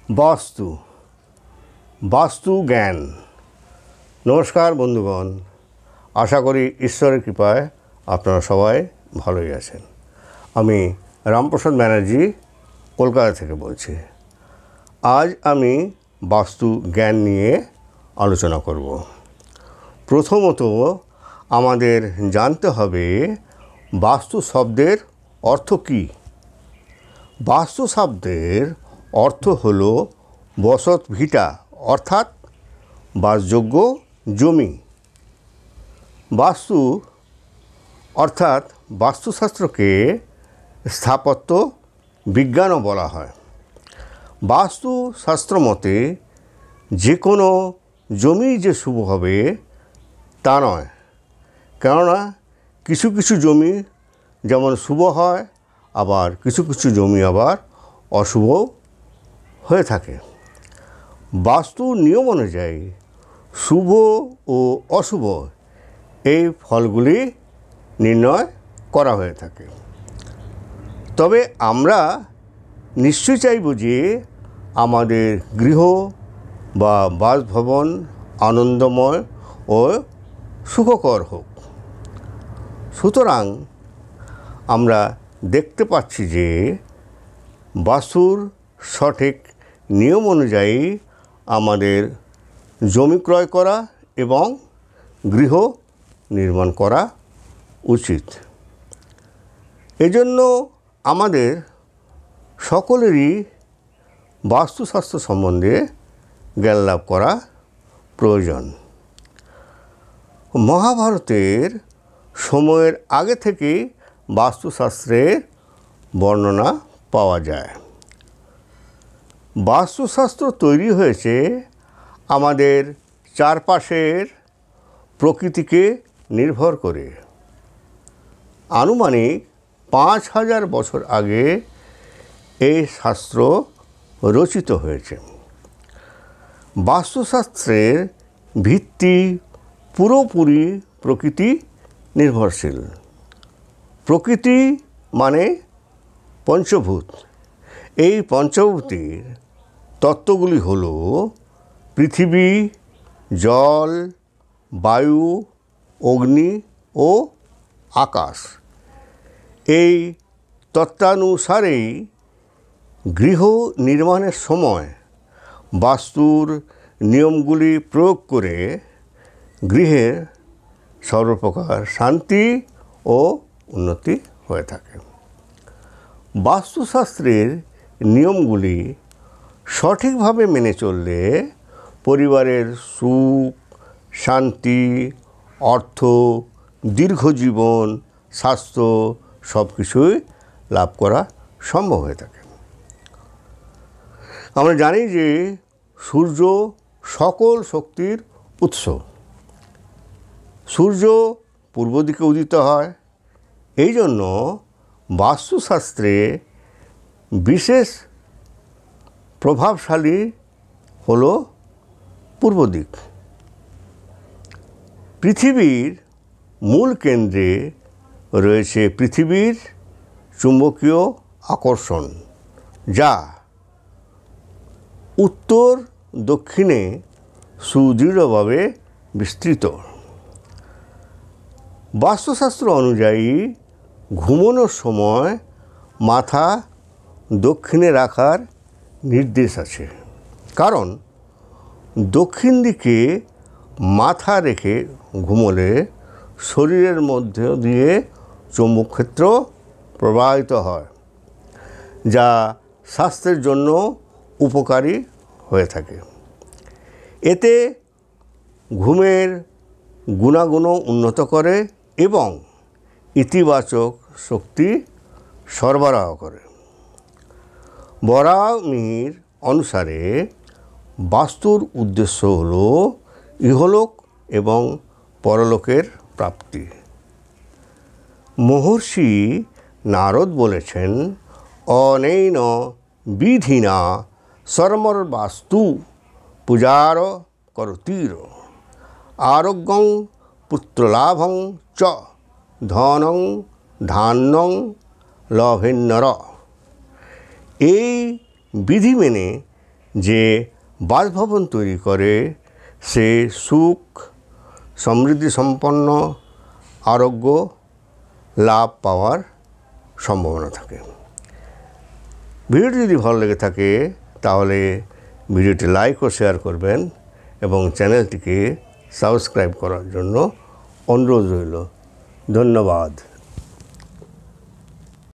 বাস্তু বাস্তু জ্ঞান। নমস্কার বন্ধুগণ, আশা করি ঈশ্বরের কৃপায় আপনারা সবাই ভালোই আছেন। আমি রামপ্রসাদ ব্যানার্জি কলকাতা থেকে বলছি। আজ আমি বাস্তু জ্ঞান নিয়ে আলোচনা করব। প্রথমত আমাদের জানতে হবে বাস্তু শব্দের অর্থ কী। বাস্তু শব্দের অর্থ হল বসত ভিটা, অর্থাৎ বাসযোগ্য জমি। বাস্তু অর্থাৎ বাস্তুশাস্ত্রকে স্থাপত্য বিজ্ঞানও বলা হয়। বাস্তুশাস্ত্র মতে যে কোনো জমি যে শুভ হবে তা নয়, কেননা কিছু কিছু জমি যেমন শুভ হয়, আবার কিছু কিছু জমি আবার অশুভ হয়ে থাকে। বাস্তু নিয়ম অনুযায়ী শুভ ও অশুভ এই ফলগুলি নির্ণয় করা হয়ে থাকে। তবে আমরা নিশ্চয় চাইব যে আমাদের গৃহ বা বাসভবন আনন্দময় ও সুখকর হোক। সুতরাং আমরা দেখতে পাচ্ছি যে বাস্তুর সঠিক নিয়ম অনুযায়ী আমাদের জমি ক্রয় করা এবং গৃহ নির্মাণ করা উচিত। এজন্য আমাদের সকলেরই বাস্তুশাস্ত্র সম্বন্ধে জ্ঞান লাভ করা প্রয়োজন। মহাভারতের সময়ের আগে থেকেই বাস্তুশাস্ত্রের বর্ণনা পাওয়া যায়। বাস্তুশাস্ত্র তৈরি হয়েছে আমাদের চারপাশের প্রকৃতিকে নির্ভর করে। আনুমানিক 5000 বছর আগে এই শাস্ত্র রচিত হয়েছে। বাস্তুশাস্ত্রের ভিত্তি পুরোপুরি প্রকৃতি নির্ভরশীল। প্রকৃতি মানে পঞ্চভূত। এই পঞ্চভূতের তত্ত্বগুলি হল পৃথিবী, জল, বায়ু, অগ্নি ও আকাশ। এই তত্ত্বানুসারেই গৃহ নির্মাণের সময় বাস্তুর নিয়মগুলি প্রয়োগ করে গৃহের সর্বপ্রকার শান্তি ও উন্নতি হয়ে থাকে। বাস্তুশাস্ত্রের নিয়মগুলি সঠিকভাবে মেনে চললে পরিবারের সুখ, শান্তি, অর্থ, দীর্ঘজীবন, স্বাস্থ্য সব কিছুই লাভ করা সম্ভব হয়ে থাকে। আমরা জানি যে সূর্য সকল শক্তির উৎস। সূর্য পূর্ব দিকে উদিত হয়। এই জন্য বাস্তুশাস্ত্রে বিশেষ প্রভাবশালী হল পূর্ব দিক। পৃথিবীর মূল কেন্দ্রে রয়েছে পৃথিবীর চুম্বকীয় আকর্ষণ, যা উত্তর দক্ষিণে সুদৃঢ়ভাবে বিস্তৃত। বাস্তুশাস্ত্র অনুযায়ী ঘুমানোর সময় মাথা দক্ষিণে রাখার নির্দেশ আছে, কারণ দক্ষিণ দিকে মাথা রেখে ঘুমোলে শরীরের মধ্য দিয়ে চৌম্বকক্ষেত্র প্রবাহিত হয়, যা স্বাস্থ্যের জন্য উপকারী হয়ে থাকে। এতে ঘুমের গুণাগুণ উন্নত করে এবং ইতিবাচক শক্তি সরবরাহ করে। বরাহমিহির অনুসারে বাস্তুর উদ্দেশ্য হল ইহলোক এবং পরলোকের প্রাপ্তি। মহর্ষি নারদ বলেছেন, অনেন বিধিনা সর্মর বাস্তু পূজার করতীর আরোগ্যং পুত্রলাভং চ ধনং ধান্যং লভেন্নর। এই বিধি মেনে যে বাসভবন তৈরি করে সে সুখ সমৃদ্ধি সম্পন্ন আরোগ্য লাভ পাওয়ার সম্ভাবনা থাকে। ভিডিওটি যদি ভালো লেগে থাকে তাহলে ভিডিওটি লাইক ও শেয়ার করবেন এবং চ্যানেলটিকে সাবস্ক্রাইব করার জন্য অনুরোধ রইল। ধন্যবাদ।